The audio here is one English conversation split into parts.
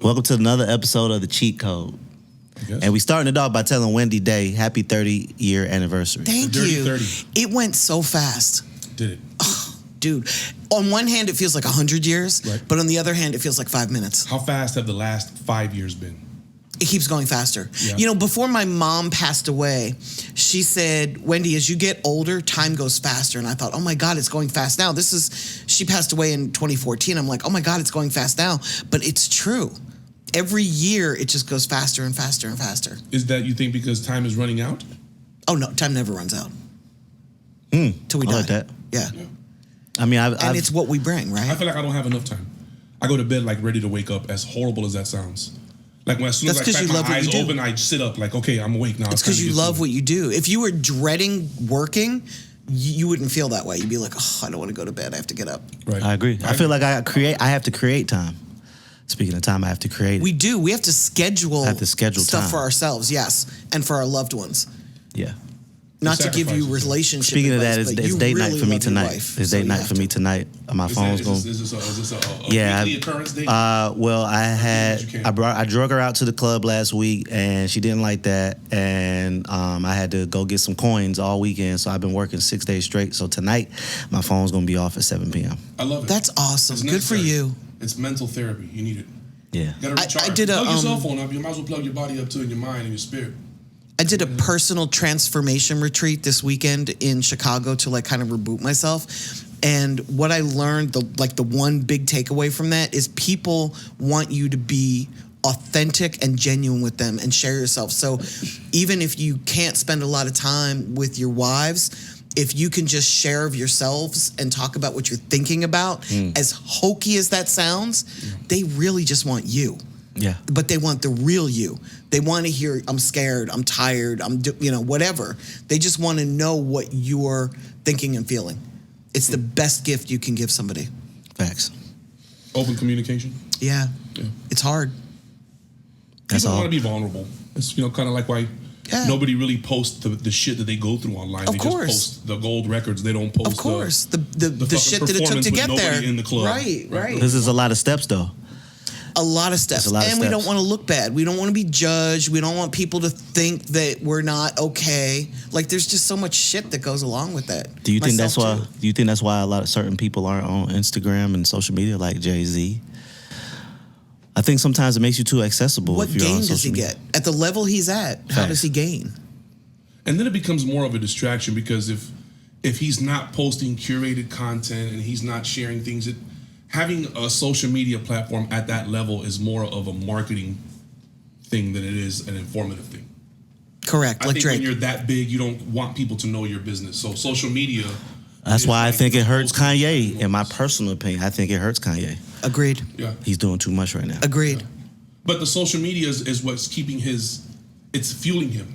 Welcome to another episode of The Cheat Code. And we starting it off by telling Wendy Day happy 30-year anniversary. Thank you. 30. It went so fast. Did it? Oh, dude, on one hand, it feels like 100 years, right. But on the other hand, it feels like 5 minutes. How fast have the last 5 years been? It keeps going faster. Yeah. You know, before my mom passed away, she said, Wendy, as you get older, time goes faster. And I thought, oh my God, it's going fast now. She passed away in 2014. I'm like, oh my God, it's going fast now. But it's true. Every year, it just goes faster and faster and faster. Is that, you think, because time is running out? Oh, no, time never runs out. Till we die. I like that. Yeah. I mean, and it's what we bring, right? I feel like I don't have enough time. I go to bed like ready to wake up, as horrible as that sounds. Like as soon as I crack my eyes open, I sit up like, okay, I'm awake now. It's because you love what you do. If you were dreading working, you wouldn't feel that way. You'd be like, oh, I don't want to go to bed. I have to get up. Right. I agree. I feel like I have to create time. Speaking of time, I have to create it. We do. We have to schedule, stuff time for ourselves, yes, and for our loved ones. Yeah. Not to give you relationship Speaking advice, of that, it's date night for me tonight. It's date night for me tonight. My phone's going. Is this a weekly occurrence date? Well, I drug her out to the club last week, and she didn't like that, and I had to go get some coins all weekend, so I've been working 6 days straight. So tonight, my phone's going to be off at 7 p.m. I love it. That's awesome. Good for you. It's mental therapy. You need it. Yeah. You gotta recharge. I did plug your cell phone up. You might as well plug your body up too, in your mind and your spirit. I did a personal transformation retreat this weekend in Chicago to kind of reboot myself. And what I learned, the one big takeaway from that is people want you to be authentic and genuine with them and share yourself. So even if you can't spend a lot of time with your wives, if you can just share of yourselves and talk about what you're thinking about, as hokey as that sounds, they really just want you. Yeah. But they want the real you. They want to hear, I'm scared, I'm tired, whatever. They just want to know what you're thinking and feeling. It's the best gift you can give somebody. Facts. Open communication. Yeah. It's hard. People want to be vulnerable. It's kind of like why nobody really posts the shit that they go through online. Of course. Just post the gold records. They don't post. Of course. The shit that it took to get there. In the club. Right. This is a lot of steps, though. A lot of steps. We don't want to look bad. We don't want to be judged. We don't want people to think that we're not okay. There's just so much shit that goes along with that. Do you think that's why? Do you think that's why a lot of certain people aren't on Instagram and social media, like Jay-Z? I think sometimes it makes you too accessible. What gain does he get at the level he's at? How does he gain? And then it becomes more of a distraction because if he's not posting curated content and he's not sharing things, having a social media platform at that level is more of a marketing thing than it is an informative thing. Correct. I think when you're that big, you don't want people to know your business. So social media. That's why I think it hurts Kanye. In my personal opinion, I think it hurts Kanye. Agreed. Yeah. He's doing too much right now. Agreed. Yeah. But the social media is what's keeping it's fueling him.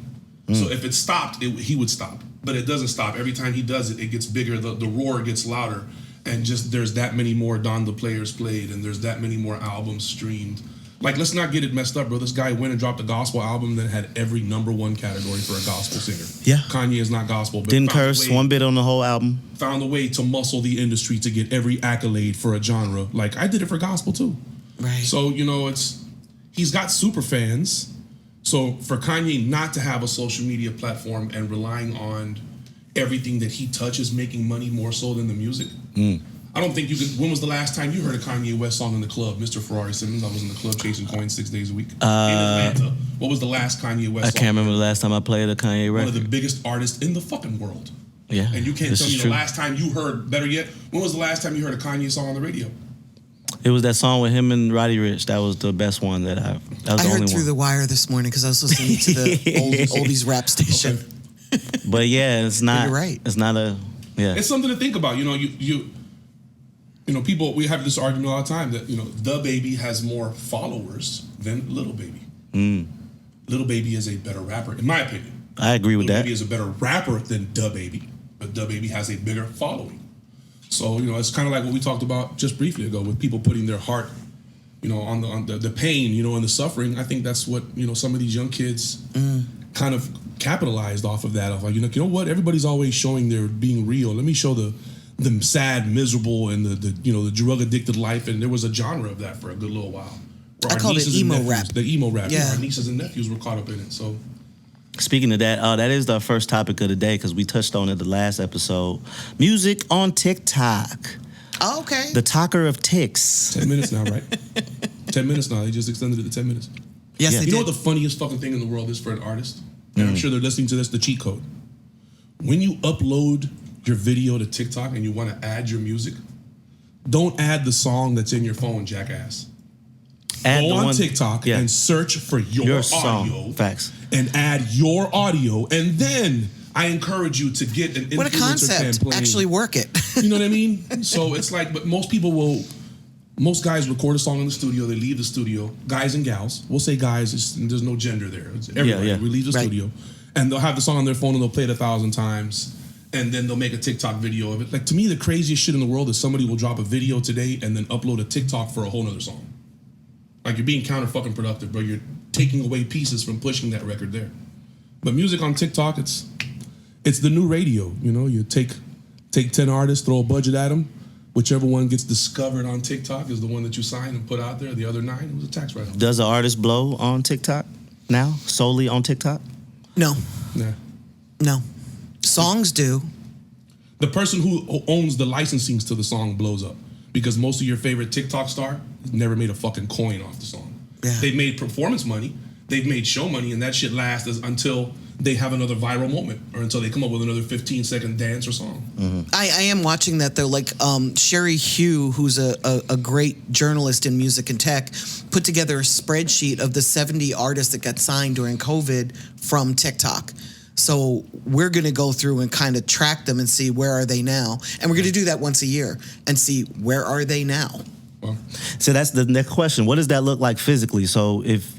So if it stopped, he would stop. But it doesn't stop. Every time he does it, it gets bigger. The roar gets louder. And just there's that many more donda players played, and there's that many more albums streamed. Let's not get it messed up, bro. This guy went and dropped a gospel album that had every #1 category for a gospel singer. Yeah. Kanye is not gospel. But didn't curse one bit on the whole album. Found a way to muscle the industry to get every accolade for a genre. I did it for gospel too. Right. So, he's got super fans. So for Kanye not to have a social media platform and relying on everything that he touches making money more so than the music. I don't think you could. When was the last time you heard a Kanye West song in the club? Mr. Ferrari Simmons, I was in the club chasing coins 6 days a week. In Atlanta. What was the last Kanye West song? I can't remember the last time I played a Kanye record. One of the biggest artists in the fucking world. Yeah. And you can't tell me the last time you heard, better yet, when was the last time you heard a Kanye song on the radio? It was that song with him and Roddy Ricch. That was the best one that I heard Through the Wire this morning because I was listening to the oldies rap station. Okay. But yeah, it's not. You're right. It's not a. Yeah. It's something to think about. People. We have this argument all the time that the Baby has more followers than Little Baby. Little Baby is a better rapper, in my opinion. I agree with that. Little Baby is a better rapper than Da Baby, but Da Baby has a bigger following. So it's kind of like what we talked about just briefly ago with people putting their heart, on the pain, and the suffering. I think that's what some of these young kids kind of capitalized off of that. Of you know what? Everybody's always showing they're being real. Let me show the sad, miserable, and the drug addicted life. And there was a genre of that for a good little while, I called it emo rap. The emo rap. Yeah. Our nieces and nephews were caught up in it. So, speaking of that, that is the first topic of the day because we touched on it the last episode. Music on TikTok. Oh, okay. The talker of ticks. 10 minutes now, right? 10 minutes now. They just extended it to 10 minutes. Yes, Yeah. they You know did. what the funniest fucking thing in the world is for an artist? And I'm sure they're listening to this, the cheat code. When you upload your video to TikTok and you want to add your music, don't add the song that's in your phone, jackass. Add Go the on one- TikTok yeah. and search for your audio. song. Facts. And add your audio. And then I encourage you to get an What a influencer concept. campaign. Actually work it. You know what I mean? So it's like, but most guys record a song in the studio, they leave the studio, guys and gals. We'll say guys, there's no gender there. It's everybody. Yeah. We leave the Right. studio. And they'll have the song on their phone and they'll play it 1,000 times. And then they'll make a TikTok video of it. Like, to me, the craziest shit in the world is somebody will drop a video today and then upload a TikTok for a whole nother song. Like, you're being counter fucking productive, bro. You're taking away pieces from pushing that record there. But music on TikTok, it's the new radio. You know, you take 10 artists, throw a budget at them. Whichever one gets discovered on TikTok is the one that you sign and put out there. The other 9, it was a tax write-off. Does an artist blow on TikTok now? Solely on TikTok? No. Nah. No. Songs do. The person who owns the licensings to the song blows up because most of your favorite TikTok star never made a fucking coin off the song. Yeah. They've made performance money, they've made show money, and that shit lasts until they have another viral moment or until they come up with another 15-second dance or song. Mm-hmm. I am watching that though. Like Sherry Hugh, who's a great journalist in music and tech, put together a spreadsheet of the 70 artists that got signed during COVID from TikTok. So we're going to go through and kind of track them and see where are they now. And we're going to do that once a year and see where are they now. Well, So that's the next question. What does that look like physically? So if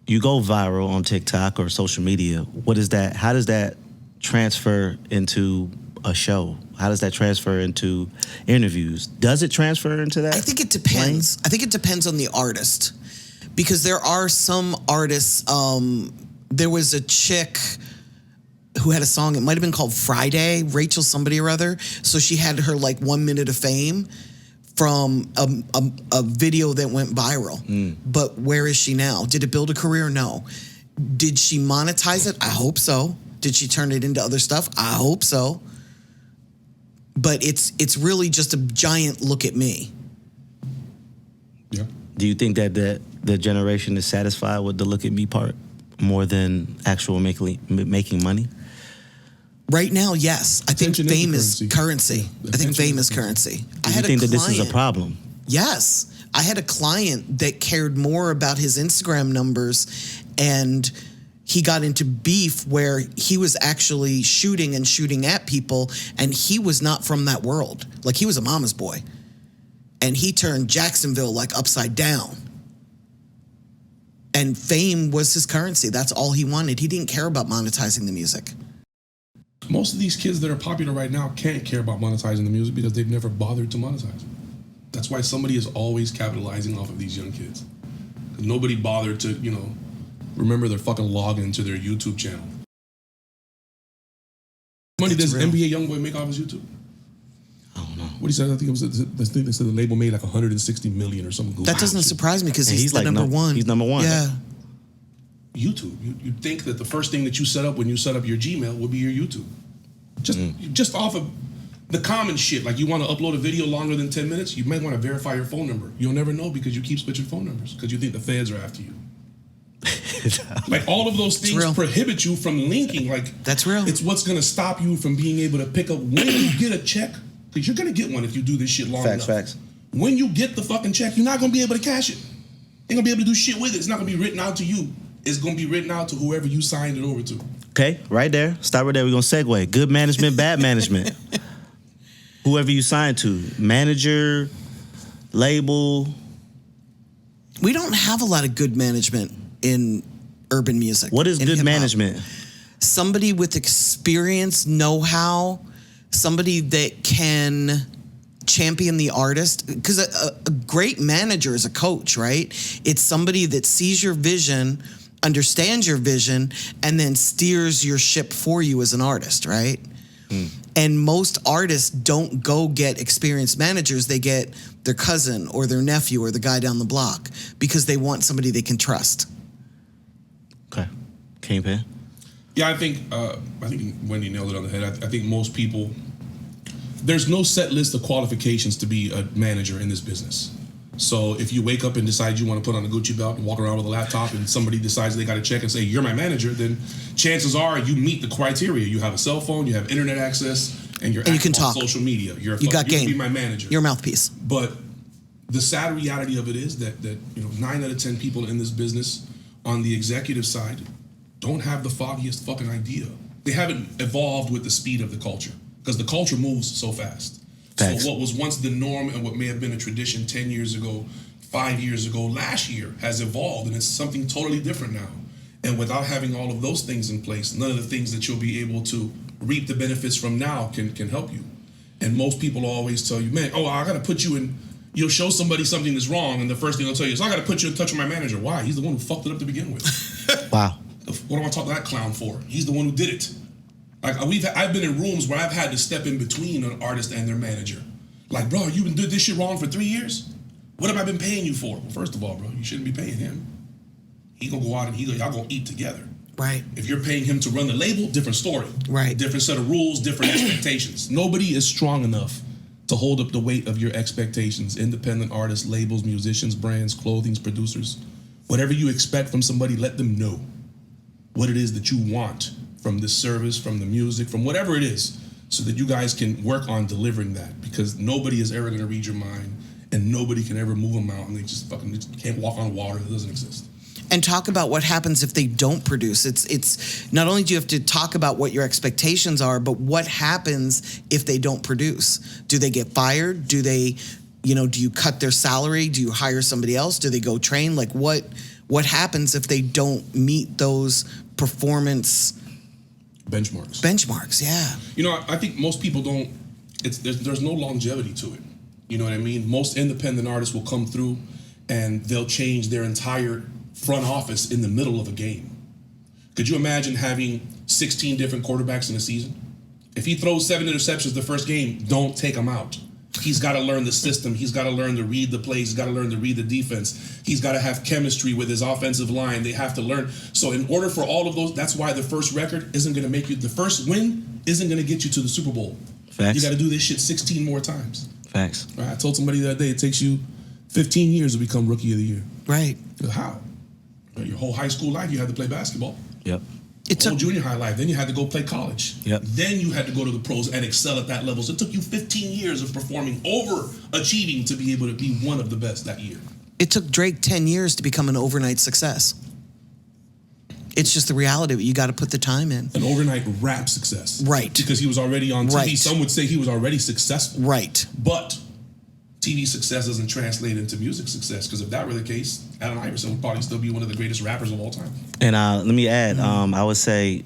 you go viral on TikTok or social media, what is that? How does that transfer into a show? How does that transfer into interviews? Does it transfer into that? I think it depends. I think it depends on the artist because there are some artists. There was a chick who had a song. It might have been called Friday, Rachel somebody or other. So she had her like 1 minute of fame from a video that went viral. But where is she now? Did it build a career? No. Did she monetize it? I hope so. Did she turn it into other stuff? I hope so. But it's really just a giant look at me. yeah. Do you think that the generation is satisfied with the look at me part more than actual making money? Right now, yes. I think Attention is fame the is currency. currency. Yeah. I think Attention fame is is currency. Do you think that this is a problem? Yes. I had a client that cared more about his Instagram numbers, and he got into beef where he was actually shooting at people, and he was not from that world. Like, he was a mama's boy. And he turned Jacksonville like upside down. And fame was his currency. That's all he wanted. He didn't care about monetizing the music. Most of these kids that are popular right now can't care about monetizing the music because they've never bothered to monetize. That's why somebody is always capitalizing off of these young kids. 'Cause nobody bothered to, remember their fucking login to their YouTube channel. Money That's does real. NBA YoungBoy make off his YouTube? I don't know. What he said, I think they said the label made like 160 million or something. That doesn't surprise me because And he's the number one. He's number one. Yeah. YouTube. You'd think that the first thing that you set up when you set up your Gmail would be your YouTube. Just off of the common shit. Like, you want to upload a video longer than 10 minutes, you might want to verify your phone number. You'll never know because you keep switching phone numbers because you think the feds are after you. Like, all of those things real. prohibit you from linking. Like, That's real. It's what's going to stop you from being able to pick up when you get a check, because you're going to get one if you do this shit long enough. Facts. When you get the fucking check, you're not going to be able to cash it. You're going to be able to do shit with it. It's not going to be written out to you. It's going to be written out to whoever you signed it over to. Okay, right there. Stop right there. We're going to segue. Good management, bad management. Whoever you sign to. Manager, label. We don't have a lot of good management in urban music. What is in good hip-hop. management? Somebody with experience, know-how, somebody that can champion the artist. Because a great manager is a coach, right? It's somebody that sees your vision, understands your vision, and then steers your ship for you as an artist, right? And most artists don't go get experienced managers. They get their cousin or their nephew or the guy down the block because they want somebody they can trust. Okay. Kingpin? Yeah, I think Wendy nailed it on the head. I think most people, there's no set list of qualifications to be a manager in this business. So if you wake up and decide you want to put on a Gucci belt and walk around with a laptop and somebody decides they got to check and say, you're my manager, then chances are you meet the criteria. You have a cell phone, you have internet access, and you can talk on social media. You got game. You can be my manager. Your mouthpiece. But the sad reality of it is that 9 out of 10 people in this business on the executive side don't have the foggiest fucking idea. They haven't evolved with the speed of the culture because the culture moves so fast. Thanks. So what was once the norm and what may have been a tradition 10 years ago, 5 years ago, last year has evolved and it's something totally different now. And without having all of those things in place, none of the things that you'll be able to reap the benefits from now can help you. And most people always tell you, man, I got to put you in, you'll show somebody something that's wrong and the first thing they'll tell you is, I got to put you in touch with my manager. Why? He's the one who fucked it up to begin with. Wow. What am I talking to that clown for? He's the one who did it. Like I've been in rooms where I've had to step in between an artist and their manager. Like, bro, you've been doing this shit wrong for 3 years? What have I been paying you for? Well, first of all, bro, you shouldn't be paying him. He gonna go out and y'all gonna eat together. Right. If you're paying him to run the label, different story. Right. Different set of rules, different expectations. Nobody is strong enough to hold up the weight of your expectations. Independent artists, labels, musicians, brands, clothing, producers. Whatever you expect from somebody, let them know what it is that you want from this service, from the music, from whatever it is, so that you guys can work on delivering that, because nobody is ever gonna read your mind and nobody can ever move a mountain. They just can't walk on water that doesn't exist. And talk about what happens if they don't produce. It's not only do you have to talk about what your expectations are, but what happens if they don't produce? Do they get fired? Do they, do you cut their salary? Do you hire somebody else? Do they go train? Like what happens if they don't meet those performance benchmarks? Yeah. I think most people don't. There's no longevity to it. You know what I mean? Most independent artists will come through and they'll change their entire front office in the middle of a game. Could you imagine having 16 different quarterbacks in a season? If he throws 7 interceptions the first game, don't take him out. He's got to learn the system. He's got to learn to read the plays. He's got to learn to read the defense. He's got to have chemistry with his offensive line. They have to learn. So in order for all of those, that's why the first record isn't going to make you, the first win isn't going to get you to the Super Bowl. Facts. You got to do this shit 16 more times. Facts. Right? I told somebody the other day, it takes you 15 years to become Rookie of the Year. Right. How? Your whole high school life, you had to play basketball. Yep. Whole junior high life, then you had to go play college. Yep. Then you had to go to the pros and excel at that level. So it took you 15 years of performing, overachieving to be able to be one of the best that year. It took Drake 10 years to become an overnight success. It's just the reality of it. You got to put the time in. An overnight rap success. Right. Because he was already on TV. Right. Some would say he was already successful. Right. But TV success doesn't translate into music success, because if that were the case, Allen Iverson would probably still be one of the greatest rappers of all time. And let me add, I would say,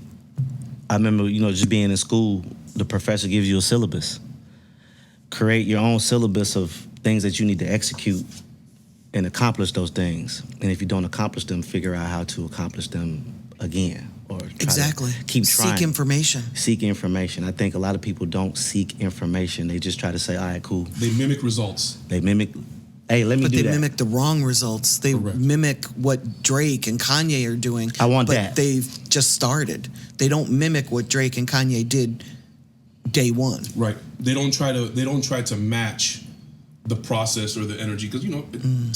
I remember, just being in school, the professor gives you a syllabus. Create your own syllabus of things that you need to execute and accomplish those things. And if you don't accomplish them, figure out how to accomplish them again. Or exactly. Keep trying. Seek information. Seek information. I think a lot of people don't seek information. They just try to say, all right, cool. They mimic results. They mimic, hey, let me but do that. But they mimic the wrong results. They mimic what Drake and Kanye are doing. I want that. But they've just started. They don't mimic what Drake and Kanye did day one. Right. They don't try to match the process or the energy, because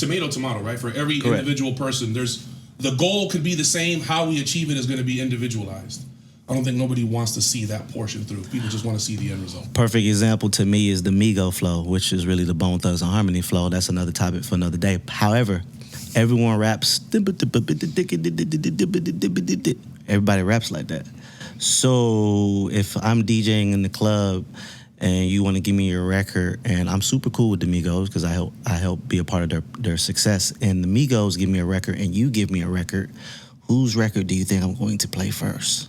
tomato, right? For every individual person, the goal could be the same. How we achieve it is going to be individualized. I don't think nobody wants to see that portion through. People just want to see the end result. Perfect example to me is the Migo flow, which is really the Bone Thugs and Harmony flow. That's another topic for another day. However, everyone raps. Everybody raps like that. So if I'm DJing in the club and you want to give me your record, and I'm super cool with the Migos because I help be a part of their success, and the Migos give me a record and you give me a record, whose record do you think I'm going to play first?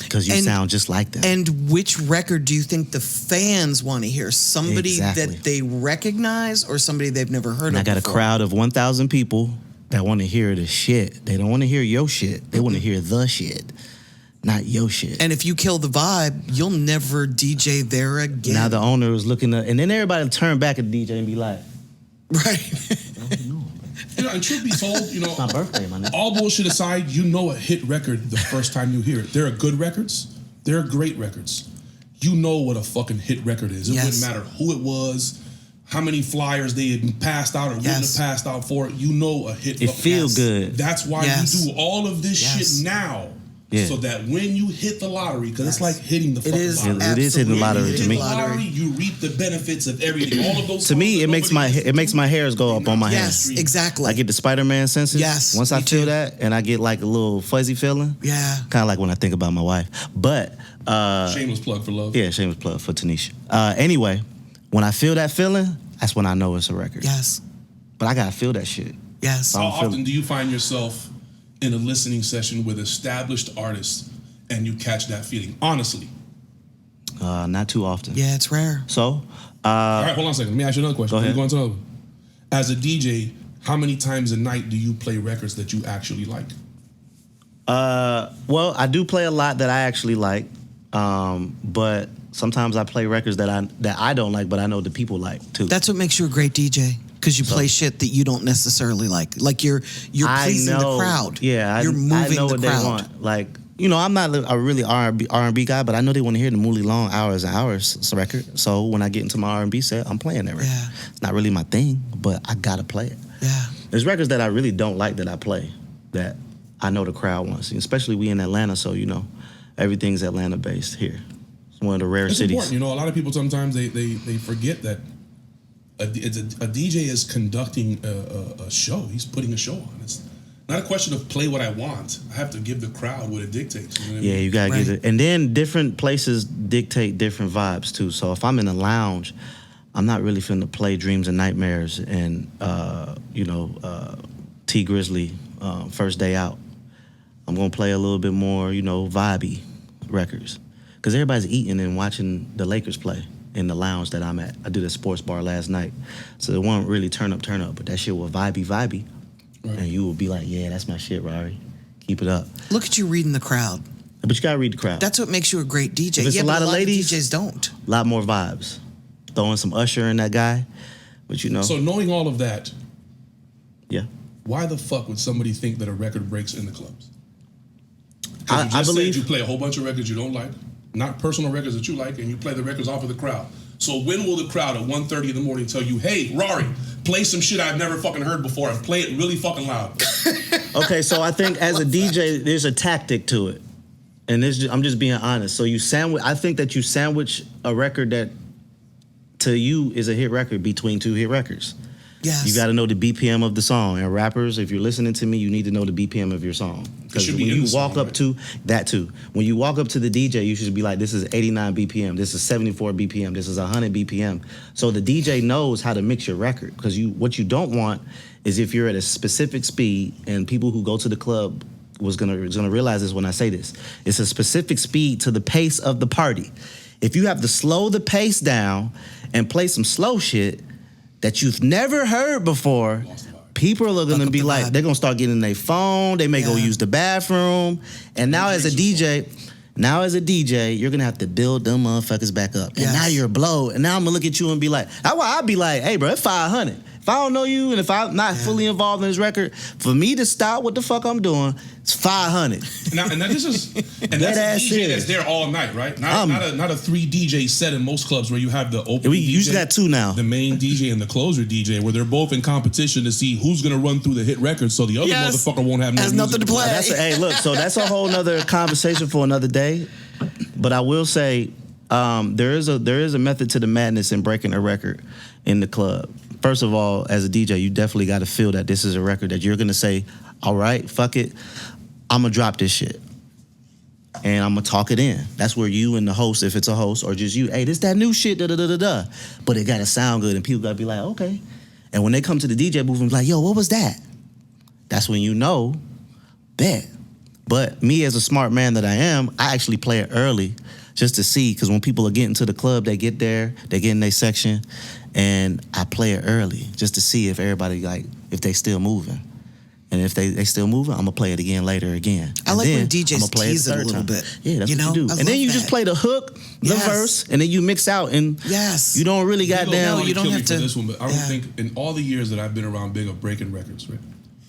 Because you sound just like them. And which record do you think the fans want to hear? Somebody that they recognize or somebody they've never heard of I got before? a crowd of 1,000 people that want to hear the shit. They don't want to hear your shit. They want to hear the shit. not your shit. And if you kill the vibe, you'll never DJ there again. Now the owner is looking at, and then everybody turn back at the DJ and be like, right. You know, and truth be told, you know, it's my birthday, my nigga. All bullshit aside, you know a hit record the first time you hear it. There are good records. There are great records. You know what a fucking hit record is. It wouldn't matter who it was, how many flyers they had passed out or wouldn't have passed out for it. You know a hit. It feels good. That's why you do all of this shit now. Yeah. So that when you hit the lottery, because it's like hitting the fucking lottery. It is hitting the lottery to me. Lottery, you reap the benefits of everything. All of those. To me, it makes my hairs go up on my hands. Yes, exactly. I get the Spider-Man senses. Yes. Once I feel that, and I get like a little fuzzy feeling. Yeah. Kind of like when I think about my wife. But shameless plug for love. Yeah, shameless plug for Tanisha. Anyway, when I feel that feeling, that's when I know it's a record. Yes. But I gotta feel that shit. Yes. How often do you find yourself in a listening session with established artists and you catch that feeling? Honestly. Not too often. Yeah, it's rare. So, all right, hold on a second. Let me ask you another question. Go ahead. Go into another one. As a DJ, how many times a night do you play records that you actually like? Well, I do play a lot that I actually like, but sometimes I play records that I don't like, but I know the people like too. That's what makes you a great DJ. Because you play shit that you don't necessarily like. Like you're pleasing the crowd. Yeah, you're moving I know the what crowd. They want. Like, you know, I'm not a really R&B guy, but I know they want to hear the Mooley Long Hours and Hours record. So when I get into my R&B set, I'm playing that record. Yeah. It's not really my thing, but I gotta play it. Yeah. There's records that I really don't like that I play that I know the crowd wants. Especially we in Atlanta, so you know, everything's Atlanta based here. It's one of the rare cities. Important. You know, a lot of people sometimes they forget that a DJ is conducting a show. He's putting a show on. It's not a question of play what I want. I have to give the crowd what it dictates. You know what I mean? You gotta get it. And then different places dictate different vibes too. So if I'm in a lounge, I'm not really finna play Dreams and Nightmares and T Grizzly First Day Out. I'm gonna play a little bit more, vibey records. Cause everybody's eating and watching the Lakers play in the lounge that I'm at. I did a sports bar last night. So it wasn't really turn up, but that shit was vibey. Right. And you will be like, yeah, that's my shit, Rari. Keep it up. Look at you reading the crowd. But you gotta read the crowd. That's what makes you a great DJ. If it's a lot of ladies, DJs don't. A lot more vibes. Throwing some Usher in that guy. But So knowing all of that, yeah. Why the fuck would somebody think that a record breaks in the clubs? I believe you play a whole bunch of records you don't like, not personal records that you like, and you play the records off of the crowd. So when will the crowd at 1:30 in the morning tell you, hey, Rari, play some shit I've never fucking heard before and play it really fucking loud? Okay, so I think as a DJ, there's a tactic to it. And I'm just being honest. So I think that you sandwich a record that to you is a hit record between two hit records. Yes. You got to know the BPM of the song. And rappers, if you're listening to me, you need to know the BPM of your song. Because when you walk up to that too, when you walk up to the DJ, you should be like, this is 89 BPM, this is 74 BPM, this is 100 BPM. So the DJ knows how to mix your record. Because what you don't want is if you're at a specific speed, and people who go to the club was gonna realize this when I say this. It's a specific speed to the pace of the party. If you have to slow the pace down and play some slow shit that you've never heard before, people are gonna be like, they're gonna start getting their phone, they may go use the bathroom. And now as a DJ, you're gonna have to build them motherfuckers back up. And now you're blow. And now I'm gonna look at you and be like, that's why I'd be like, hey bro, it's 500. If I don't know you and if I'm not fully involved in this record, for me to stop what the fuck I'm doing, it's 500. Now this is that's a DJ that's there all night, right? Not a 3 DJ set in most clubs where you have the open. We DJ, usually got 2 now. The main DJ and the closer DJ, where they're both in competition to see who's gonna run through the hit records, so the other motherfucker won't have nothing to play. Hey, look, so that's a whole nother conversation for another day. But I will say, there is a method to the madness in breaking a record in the club. First of all, as a DJ, you definitely got to feel that this is a record that you're gonna say, all right, fuck it, I'm gonna drop this shit. And I'm gonna talk it in. That's where you and the host, if it's a host, or just you, hey, this that new shit, da-da-da-da-da. But it gotta sound good, and people gotta be like, okay. And when they come to the DJ booth and be like, yo, what was that? That's when you know, bet. But me as a smart man that I am, I actually play it early just to see, because when people are getting to the club, they get there, they get in their section, and I play it early just to see if everybody, if they still moving. And if they still moving, I'm gonna play it again later again. I like when DJs tease it a little bit. Yeah, that's what you do. And then you just play the hook, the verse, and then you mix out, and you don't really goddamn. You don't have to. For this one, but I don't think in all the years that I've been around Bigga breaking records, right?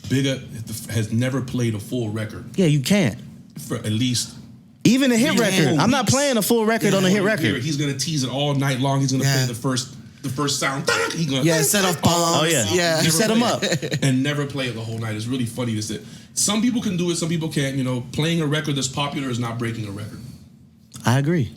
Bigga has never played a full record. Yeah, you can't. For at least. Even a hit record. I'm not playing a full record on a hit record. He's gonna tease it all night long. He's gonna play the first sound. He's gonna set off bombs. Oh yeah. You set them up and never play it the whole night. It's really funny to say. Some people can do it. Some people can't. You know, playing a record that's popular is not breaking a record. I agree.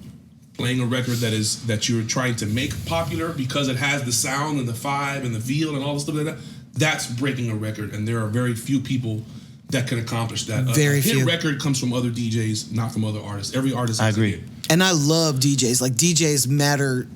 Playing a record that you're trying to make popular because it has the sound and the vibe and the feel and all the stuff like that. That's breaking a record, and there are very few people that can accomplish that. Very few. A hit record comes from other DJs, not from other artists. Every artist has I agree. a hit. And I love DJs. Like, DJs matter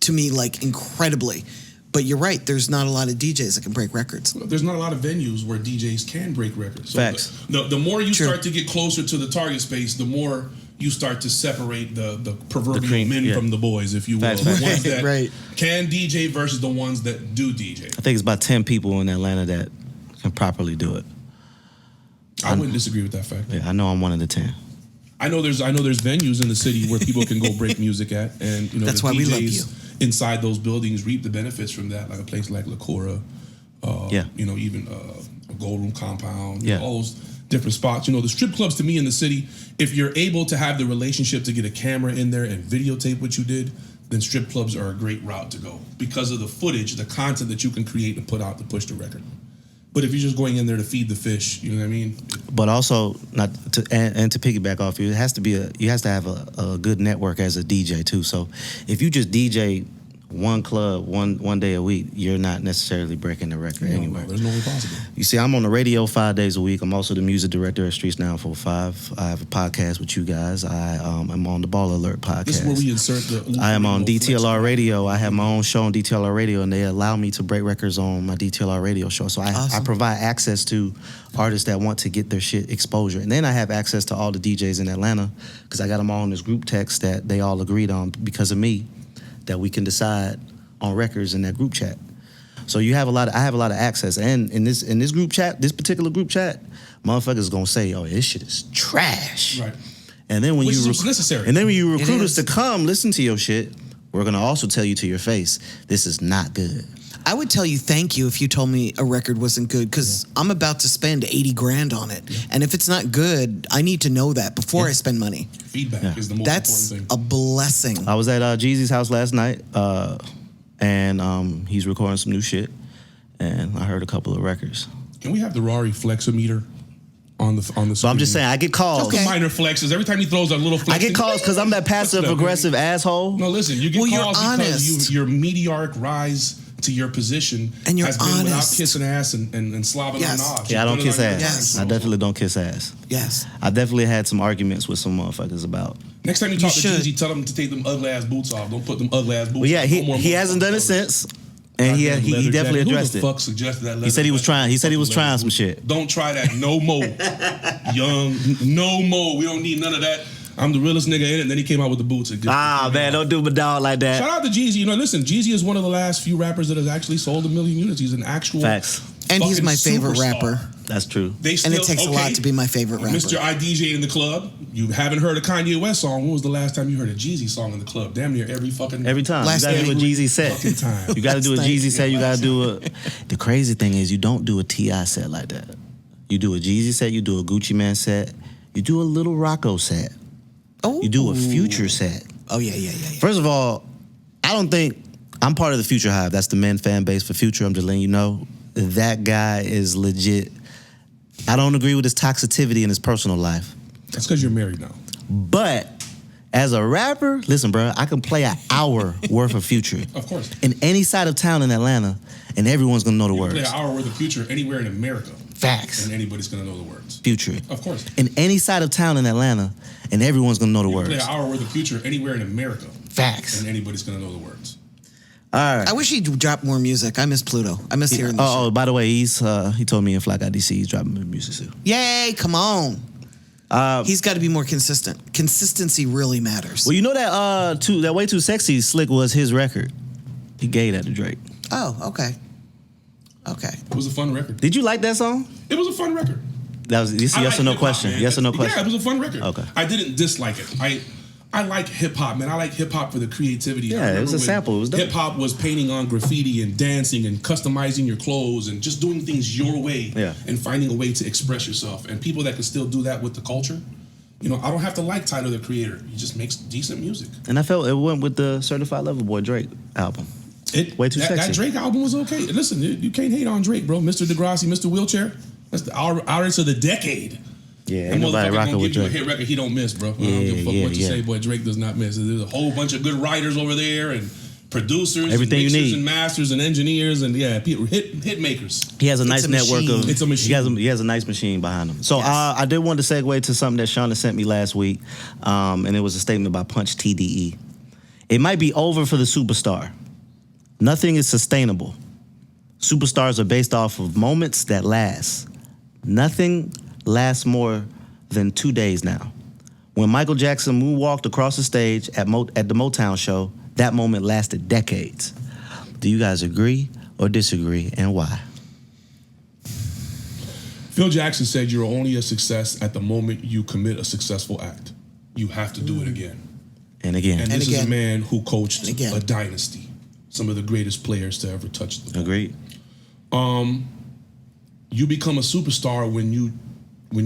to me, like, incredibly. But you're right, there's not a lot of DJs that can break records. There's not a lot of venues where DJs can break records. So Facts. The more you start to get closer to the target space, the more you start to separate the proverbial men from the boys, if you will. Facts. The ones that Right. can DJ versus the ones that do DJ. I think it's about 10 people in Atlanta that can properly do it. I wouldn't disagree with that fact. Yeah, I know I'm one of the 10. I know there's venues in the city where people can go break music at, and that's the why DJs we love you. inside those buildings reap the benefits from that, like a place like La Cora, even a Gold Room Compound, all those different spots. The strip clubs to me in the city, if you're able to have the relationship to get a camera in there and videotape what you did, then strip clubs are a great route to go because of the footage, the content that you can create and put out to push the record. But if you're just going in there to feed the fish, you know what I mean? But also, not to and to piggyback off you, you have to have a good network as a DJ too. So if you just DJ one club one day a week, you're not necessarily breaking the record anywhere. No, there's no way possible. You see, I'm on the radio 5 days a week. I'm also the music director at Streets Now 45. I have a podcast with you guys. I'm on the Ball Alert podcast. This is where we insert the. I am on DTLR Radio. I have my own show on DTLR Radio, and they allow me to break records on my DTLR Radio show. So I provide access to artists that want to get their shit exposure. And then I have access to all the DJs in Atlanta because I got them all in this group text that they all agreed on because of me, that we can decide on records in that group chat. So I have a lot of access. And in this group chat, this particular group chat, motherfuckers gonna say, "Oh, this shit is trash." Right. And then when Which is necessary. And then when you recruit us to come listen to your shit, we're gonna also tell you to your face, this is not good. I would tell you thank you if you told me a record wasn't good, because I'm about to spend $80,000 on it. Yeah. And if it's not good, I need to know that before I spend money. Feedback is the most important thing. That's a blessing. I was at Jeezy's house last night, and he's recording some new shit, and I heard a couple of records. Can we have the Rari flexometer on the screen? So I'm just saying, I get calls. Just the minor flexes. Every time he throws a little flex. I get calls because I'm that passive-aggressive asshole. No, listen, you get calls because your meteoric rise to your position and you're has been honest. Without kissing ass and slobbing on knobs. Yeah, I don't kiss ass. Yes. I definitely don't kiss ass. Yes. I definitely had some arguments with some motherfuckers about. Next time you talk to Jeezy, tell him to take them ugly ass boots off. Don't put them ugly ass boots. Well, yeah, he hasn't done it since. And he definitely addressed it. Who the fuck suggested that? He said he was trying. He said he was trying some shit. Don't try that no more, young. No more. We don't need none of that. I'm the realest nigga in it. And then he came out with the boots. Man, don't do my dog like that. Shout out to Jeezy. Listen, Jeezy is one of the last few rappers that has actually sold 1 million units. He's an actual facts. And he's my favorite rapper. That's true. And it takes a lot to be my favorite rapper. Mr. I DJ in the club. You haven't heard a Kanye West song. When was the last time you heard a Jeezy song in the club? Damn near every time. You gotta do a Jeezy set. Time. You gotta do a Jeezy set. You gotta do a. The crazy thing is, you don't do a T.I. set like that. You do a Jeezy set. You do a Gucci Man set. You do a Little Rocco set. Oh. You do a Future set. Oh yeah. First of all, I don't think I'm part of the Future Hive. That's the men fan base for Future. I'm just letting you know that guy is legit. I don't agree with his toxicity in his personal life. That's because you're married now. But as a rapper, listen, bro, I can play an hour worth of Future. Of course. In any side of town in Atlanta, and everyone's gonna know the words. You can play an hour worth of Future anywhere in America. Facts. And anybody's gonna know the words. Future. Of course. In any side of town in Atlanta, and everyone's gonna know the words. You can play an hour worth of Future anywhere in America. Facts. And anybody's gonna know the words. All right. I wish he'd drop more music. I miss Pluto. I miss hearing this shit. By the way, he told me in Fly Guy DC he's dropping music soon. Yay, come on. He's got to be more consistent. Consistency really matters. Well, you know that Way Too Sexy Slick was his record. He gave that to Drake. Oh, okay. Okay. It was a fun record. Did you like that song? It was a fun record. That was this yes or no question. Man. Yes or no question. Yeah, it was a fun record. Okay. I didn't dislike it. I like hip hop, man. I like hip hop for the creativity. Yeah, it was a sample. It was dope. Hip hop was painting on graffiti and dancing and customizing your clothes and just doing things your way. Yeah. And finding a way to express yourself. And people that can still do that with the culture. You know, I don't have to like Tyler the Creator. He just makes decent music. And I felt it went with the Certified Lover Boy Drake album. Way too sexy. That Drake album was okay. Listen, you can't hate on Drake, bro. Mr. Degrassi, Mr. Wheelchair. That's the artist of the decade. Yeah, ain't nobody rocking with Drake. A hit record he don't miss, bro. I don't give a fuck what you say, boy. Drake does not miss. There's a whole bunch of good writers over there and producers, everything and you need, and masters and engineers and people, hit makers. He has a nice network of. It's a machine. He has a nice machine behind him. So I did want to segue to something that Shauna sent me last week, and it was a statement by Punch TDE. It might be over for the superstar. Nothing is sustainable. Superstars are based off of moments that last. Nothing lasts more than 2 days now. When Michael Jackson moonwalked across the stage at the Motown show, that moment lasted decades. Do you guys agree or disagree, and why? Phil Jackson said you're only a success at the moment you commit a successful act. You have to do it again. And again. And this is a man who coached a dynasty. Some of the greatest players to ever touch the ball. Agreed. You become a superstar when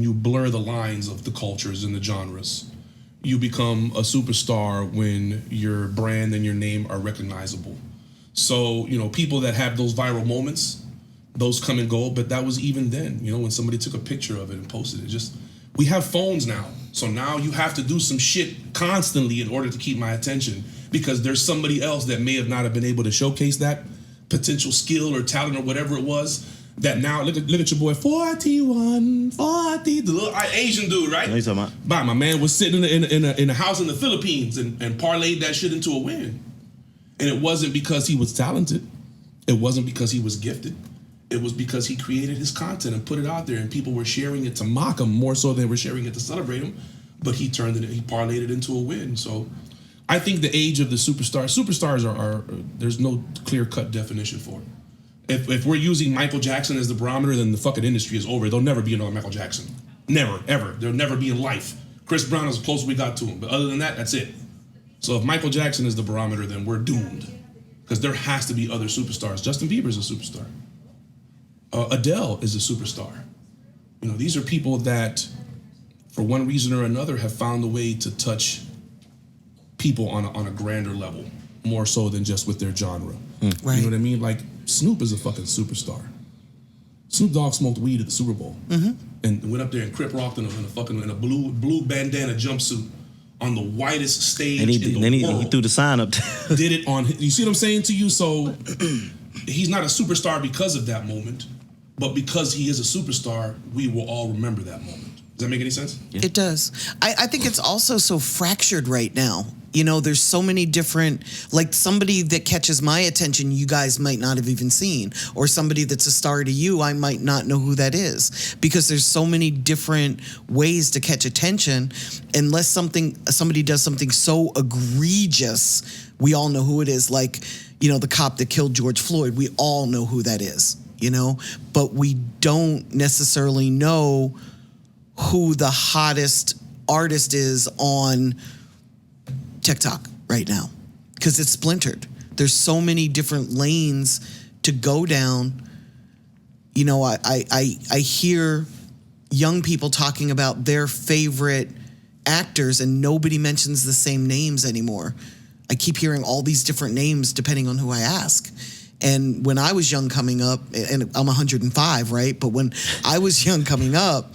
you blur the lines of the cultures and the genres. You become a superstar when your brand and your name are recognizable. So, you know, people that have those viral moments, those come and go, but that was even then, you know, when somebody took a picture of it and posted it. We have phones now. So now you have to do some shit constantly in order to keep my attention because there's somebody else that may have not have been able to showcase that potential skill or talent or whatever it was. That now, look at your boy, 41, 40, the little Asian dude, right? What are you talking about? My man was sitting in a house in the Philippines and parlayed that shit into a win. And it wasn't because he was talented. It wasn't because he was gifted. It was because he created his content and put it out there and people were sharing it to mock him more so than they were sharing it to celebrate him. But he parlayed it into a win. So I think the age of the superstars are there's no clear-cut definition for it. If we're using Michael Jackson as the barometer, then the fucking industry is over. There'll never be another Michael Jackson. Never, ever. There'll never be in life. Chris Brown is the closest we got to him. But other than that, that's it. So if Michael Jackson is the barometer, then we're doomed. Because there has to be other superstars. Justin Bieber is a superstar. Adele is a superstar. You know, these are people that, for one reason or another, have found a way to touch people on a grander level, more so than just with their genre. Right. You know what I mean? Like, Snoop is a fucking superstar. Snoop Dogg smoked weed at the Super Bowl and went up there and crip rocked in a blue bandana jumpsuit on the whitest stage in the world. He threw the sign up. Did it on. You see what I'm saying to you? So he's not a superstar because of that moment, but because he is a superstar, we will all remember that moment. Does that make any sense? Yeah. It does. I think it's also so fractured right now. You know, there's so many different, like somebody that catches my attention, you guys might not have even seen, or somebody that's a star to you, I might not know who that is, because there's so many different ways to catch attention. Unless somebody does something so egregious, we all know who it is. Like, you know, the cop that killed George Floyd, we all know who that is, you know, but we don't necessarily know who the hottest artist is on TikTok right now, because it's splintered. There's so many different lanes to go down. You know, I hear young people talking about their favorite actors and nobody mentions the same names anymore. I keep hearing all these different names depending on who I ask. And when I was young coming up, and I'm 105, right? But when I was young coming up,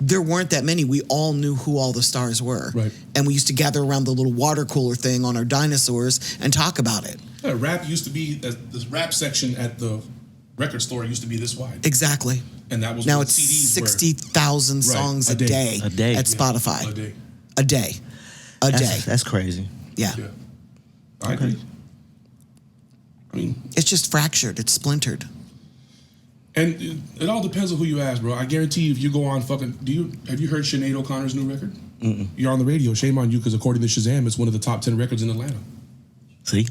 there weren't that many. We all knew who all the stars were. Right. And we used to gather around the little water cooler thing on our dinosaurs and talk about it. Yeah, rap used to be, the rap section at the record store used to be this wide. Exactly. And that was now it's 60,000 songs a day at Spotify. A day. That's crazy. Yeah. I agree. I mean, it's just fractured. It's splintered. And it all depends on who you ask, bro. I guarantee you, if you go on fucking, have you heard Sinead O'Connor's new record? Mm-mm. You're on the radio. Shame on you, because according to Shazam, it's one of the top 10 records in Atlanta. See,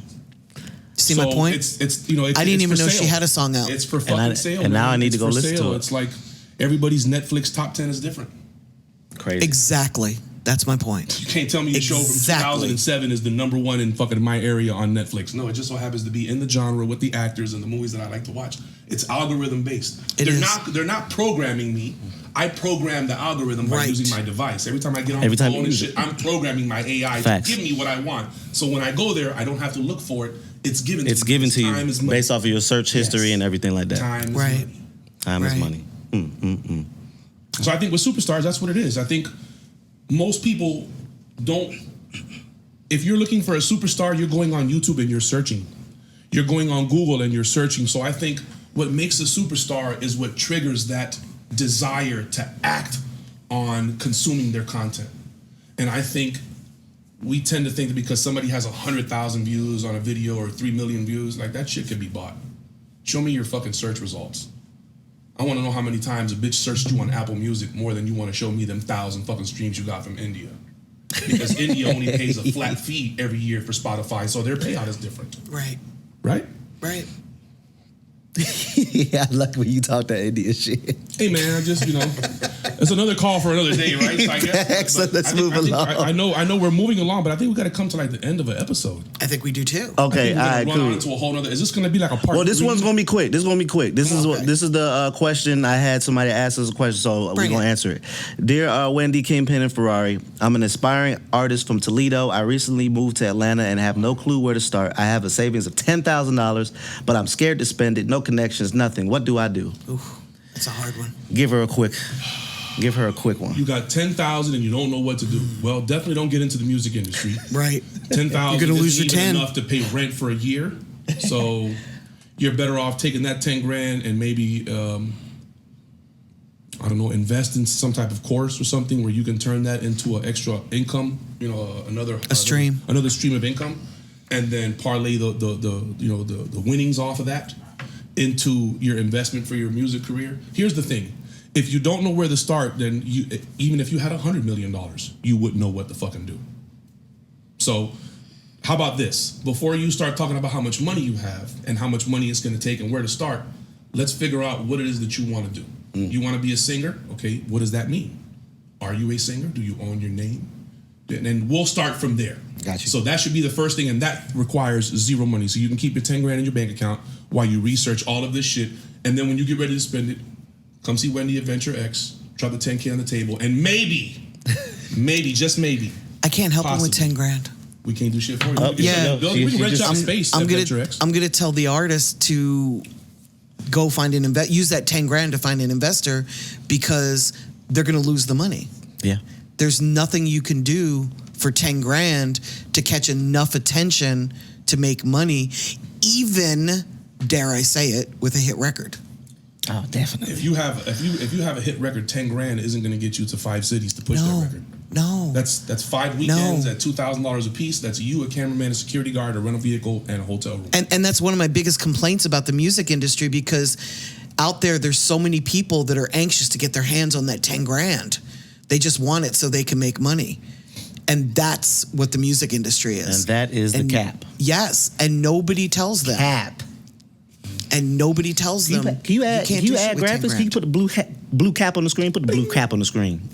See my point? It's you know, I didn't even know sale. she had a song out. It's for fucking sale. And now I need it's to go for listen sale. to it. It's like everybody's Netflix top 10 is different. Crazy. Exactly. That's my point. You can't tell me a show from 2007 is the number one in fucking my area on Netflix. No, it just so happens to be in the genre with the actors and the movies that I like to watch. It's algorithm based. They're not programming me. I program the algorithm by using my device. Every time I get on the phone and shit, I'm programming my AI to give me what I want. So when I go there, I don't have to look for it. It's given to me. It's given to you based off of your search history and everything like that. Time is money. Time is money. So I think with superstars, that's what it is. I think most people don't. If you're looking for a superstar, you're going on YouTube and you're searching. You're going on Google and you're searching. So I think what makes a superstar is what triggers that desire to act on consuming their content. And I think we tend to think that because somebody has 100,000 views on a video or 3 million views, like that shit can be bought. Show me your fucking search results. I want to know how many times a bitch searched you on Apple Music more than you want to show me them 1,000 fucking streams you got from India. Because India only pays a flat fee every year for Spotify, so their payout is different. Right. Right? Right. Yeah, I like when you talk that India shit. Hey man, I just, it's another call for another day, right? So I guess, Excellent. Let's move along. I know we're moving along, but I think we got to come to like the end of an episode. I think we do too. Okay, all right, run cool. on into a whole nother. Is this going to be like a part? Well, this one's gonna be quick. This is the question. I had somebody ask us a question, so we're gonna answer it. Dear Wendy, Kingpin, and Ferrari, I'm an aspiring artist from Toledo. I recently moved to Atlanta and have no clue where to start. I have a savings of $10,000, but I'm scared to spend it. No connections, nothing. What do I do? Ooh, that's a hard one. Give her a quick one. You got 10,000 and you don't know what to do. Well, definitely don't get into the music industry. Right. 10,000 You're gonna lose your isn't 10 enough to pay rent for a year. So you're better off taking that 10 grand and maybe invest in some type of course or something where you can turn that into an extra income. Another stream of income, and then parlay the winnings off of that into your investment for your music career. Here's the thing. If you don't know where to start, then even if you had $100 million, you wouldn't know what to fucking do. So how about this? Before you start talking about how much money you have and how much money it's going to take and where to start, let's figure out what it is that you want to do. You want to be a singer? Okay, what does that mean? Are you a singer? Do you own your name? And we'll start from there. Gotcha. So that should be the first thing, and that requires zero money. So you can keep your 10 grand in your bank account while you research all of this shit. And then when you get ready to spend it, come see Wendy at Venture X, drop the 10K on the table, and maybe, just maybe. I can't help him with 10 grand. We can't do shit for you. We can rent out space at Venture X. I'm gonna tell the artist to go find an use that 10 grand to find an investor because they're gonna lose the money. Yeah. There's nothing you can do for 10 grand to catch enough attention to make money, even, dare I say it, with a hit record. Oh, definitely. If you have a hit record, 10 grand isn't going to get you to 5 cities to push that record. No. That's 5 weekends at $2,000 a piece. That's you, a cameraman, a security guard, a rental vehicle, and a hotel room. And that's one of my biggest complaints about the music industry because out there's so many people that are anxious to get their hands on that 10 grand. They just want it so they can make money. And that's what the music industry is. And that is the cap. Yes. And nobody tells them. Cap. And nobody tells them. Can you add graphics? Can you put the blue cap on the screen? Put the blue cap on the screen.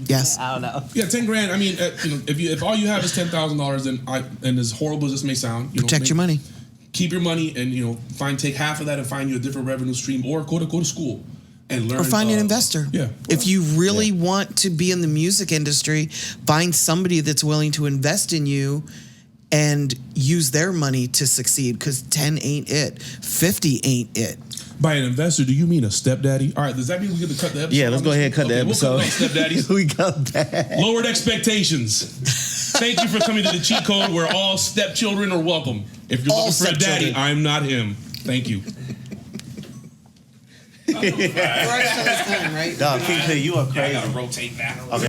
Yes. I don't know. Yeah, 10 grand. I mean, if all you have is $10,000, and as horrible as this may sound, protect your money. Keep your money, and take half of that and find you a different revenue stream, or go to school and learn. Or find an investor. Yeah. If you really want to be in the music industry, find somebody that's willing to invest in you and use their money to succeed, because 10 ain't it. 50 ain't it. By an investor, do you mean a stepdaddy? All right, does that mean we get to cut the episode? Yeah, let's go ahead and cut the episode. We'll cut stepdaddies. We got that. Lowered expectations. Thank you for coming to the cheat code where all stepchildren are welcome. If you're looking for a daddy, I'm not him. Thank you. Right? Dog, Kingpin, you are crazy. I gotta rotate that. Okay.